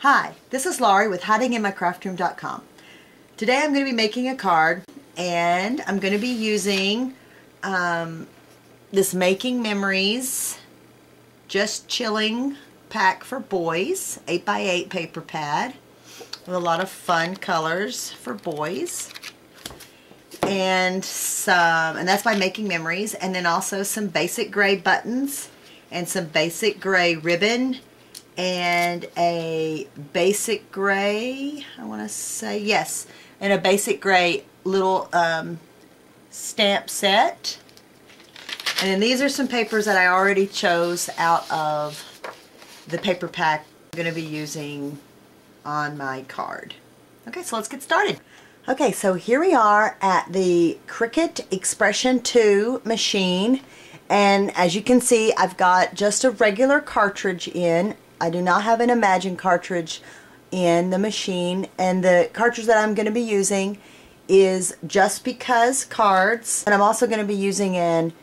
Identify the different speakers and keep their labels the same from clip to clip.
Speaker 1: Hi, this is Laurie with hidinginmycraftroom.com. Today I'm going to be making a card, and I'm going to be using this Making Memories Just Chilling pack for boys, 8x8 paper pad with a lot of fun colors for boys. And that's by Making Memories, and then also some basic gray buttons and some basic gray ribbon and a basic gray, I want to say, yes, and a basic gray little stamp set. And then these are some papers that I already chose out of the paper pack I'm going to be using on my card. Okay, so let's get started. Okay, so here we are at the Cricut Expression 2 machine, and as you can see, I've got just a regular cartridge in. I do not have an Imagine cartridge in the machine, and the cartridge that I'm going to be using is Just Because cards, and I'm also going to be using an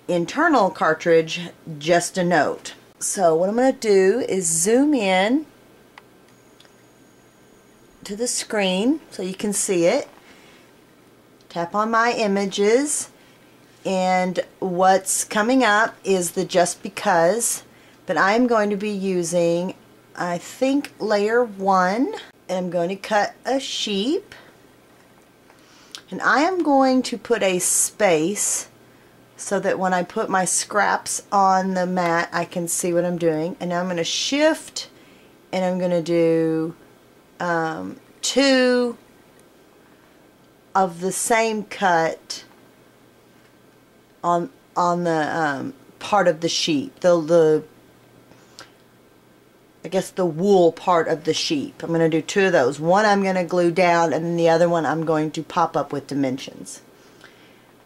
Speaker 1: internal cartridge, Just a Note. So what I'm going to do is zoom in to the screen so you can see it. Tap on my images, and what's coming up is the Just Because, but I'm going to be using, I think, layer 1, and I'm going to cut a sheep, and I am going to put a space so that when I put my scraps on the mat I can see what I'm doing. And now I'm going to shift, and I'm going to do 2 of the same cut on the part of the sheep, I guess the wool part of the sheep. I'm going to do 2 of those. One I'm going to glue down, and then the other one I'm going to pop up with dimensions.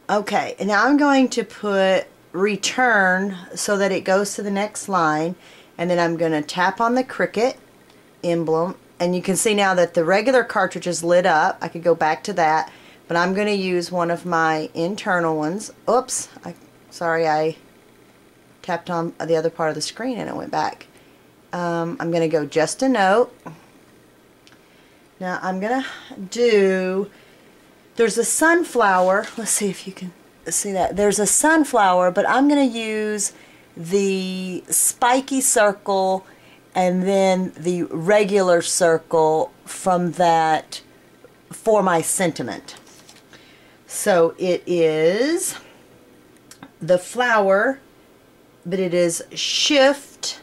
Speaker 1: Okay, and now I'm going to put return so that it goes to the next line, and then I'm going to tap on the Cricut emblem, and you can see now that the regular cartridge is lit up. I could go back to that, but I'm going to use one of my internal ones. Oops, sorry, I tapped on the other part of the screen and it went back. I'm going to go Just a Note. Now I'm going to do, there's a sunflower. Let's see if you can see that. There's a sunflower, but I'm going to use the spiky circle and then the regular circle from that for my sentiment. So it is the flower, but it is shift.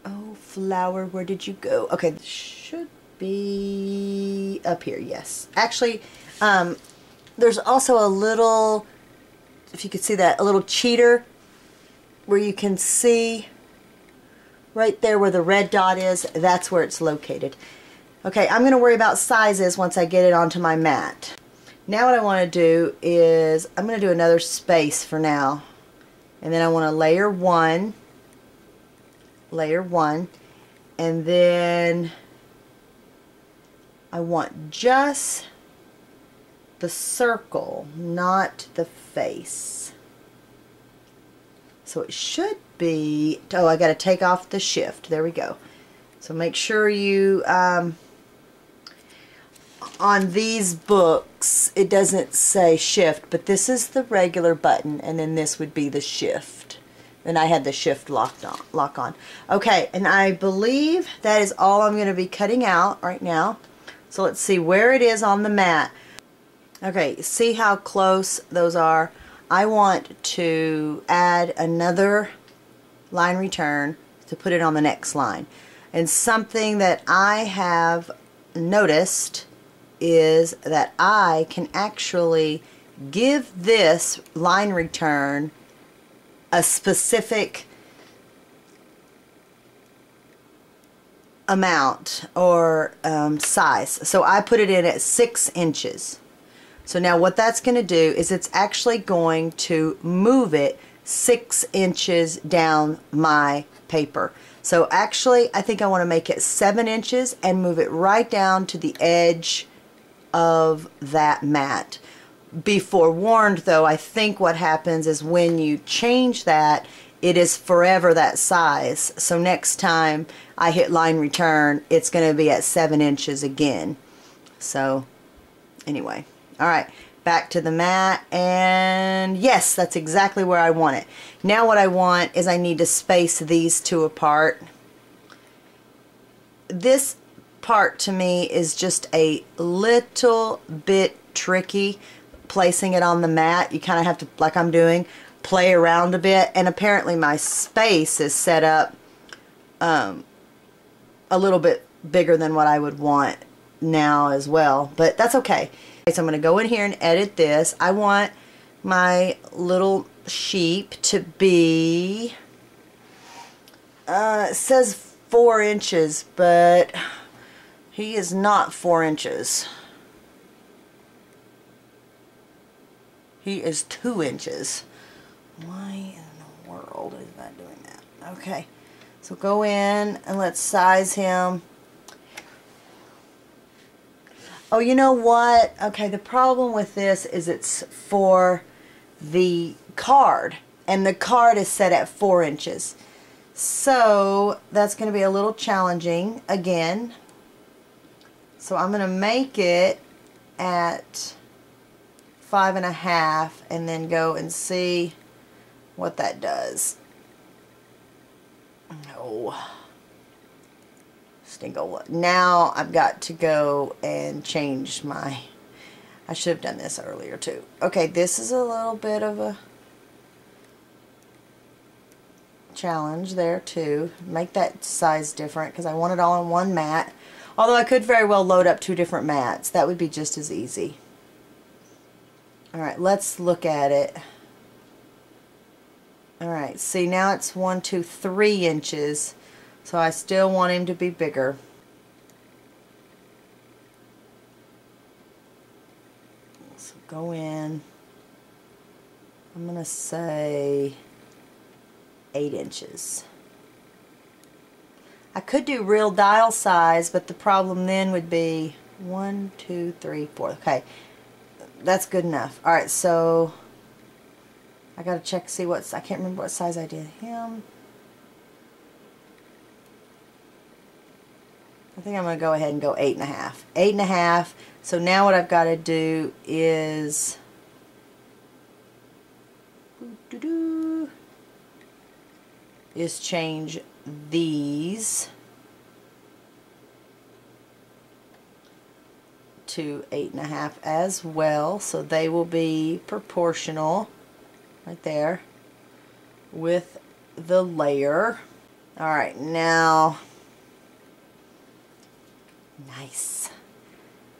Speaker 1: Oh, flower, where did you go? Okay, this should be up here, yes. Actually, there's also a little, if you could see that, a little cheater where you can see right there where the red dot is. That's where it's located. Okay, I'm going to worry about sizes once I get it onto my mat. Now what I want to do is, I'm going to do another space for now. And then I want to layer 1, and then I want just the circle, not the face. So it should be, oh, I got to take off the shift. There we go. So make sure you, on these books, it doesn't say shift, but this is the regular button, and then this would be the shift. And I had the shift lock on. Okay, and I believe that is all I'm going to be cutting out right now. So let's see where it is on the mat. Okay, see how close those are? I want to add another line return to put it on the next line. And something that I have noticed is that I can actually give this line return a specific amount or size. So I put it in at 6 inches. So now what that's going to do is it's actually going to move it 6 inches down my paper. So actually I think I want to make it 7 inches and move it right down to the edge of that mat. Be forewarned though, I think what happens is when you change that, it is forever that size. So next time I hit line return, it's going to be at 7 inches again. So anyway, alright, back to the mat, and yes, that's exactly where I want it. Now what I want is I need to space these two apart. This part to me is just a little bit tricky, placing it on the mat. You kind of have to, like I'm doing, play around a bit, and apparently my space is set up a little bit bigger than what I would want now as well, but that's okay. So I'm going to go in here and edit this. I want my little sheep to be, it says 4 inches, but he is not 4 inches. He is 2 inches. Why in the world is that doing that? Okay, so go in and let's size him. Oh, you know what? Okay, the problem with this is it's for the card, and the card is set at 4 inches. So that's going to be a little challenging again. So I'm going to make it at 5.5 and then go and see what that does. Oh. Now I've got to go and change my, I should have done this earlier too. Okay, this is a little bit of a challenge there too. Make that size different because I want it all on one mat. Although I could very well load up 2 different mats. That would be just as easy. Alright, let's look at it. Alright, see now it's 1, 2, 3 inches. So I still want him to be bigger. So go in. I'm going to say 8 inches. I could do real dial size, but the problem then would be 1, 2, 3, 4. Okay, that's good enough. Alright, so I got to check, see what, I can't remember what size I did him. I think I'm going to go ahead and go 8.5. 8.5. So now what I've got to do is change these to 8.5 as well. So they will be proportional right there with the layer. Alright, now nice.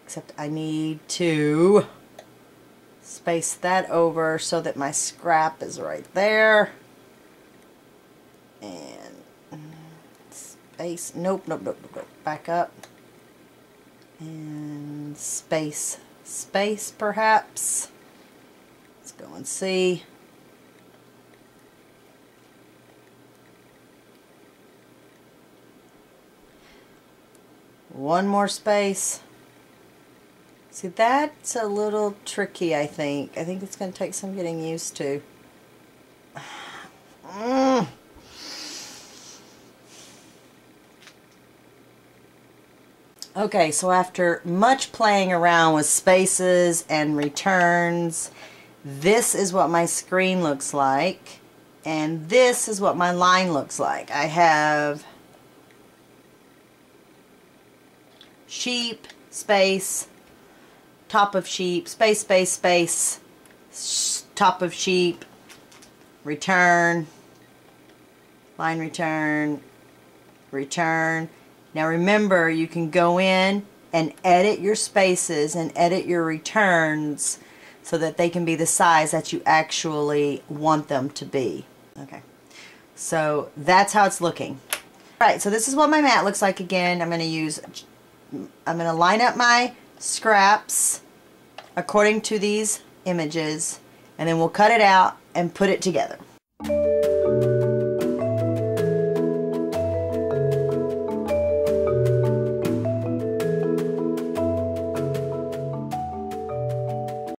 Speaker 1: Except I need to space that over so that my scrap is right there. And space, nope. Back up. And space perhaps. Let's go and see. One more space. See, that's a little tricky, I think. I think it's going to take some getting used to. Okay, so after much playing around with spaces and returns, this is what my screen looks like. And this is what my line looks like. I have sheep, space, top of sheep, space, space, space, top of sheep, return, line return, return. Now remember, you can go in and edit your spaces and edit your returns so that they can be the size that you actually want them to be. Okay, so that's how it's looking. Alright, so this is what my mat looks like again. I'm going to line up my scraps according to these images, and then we'll cut it out and put it together.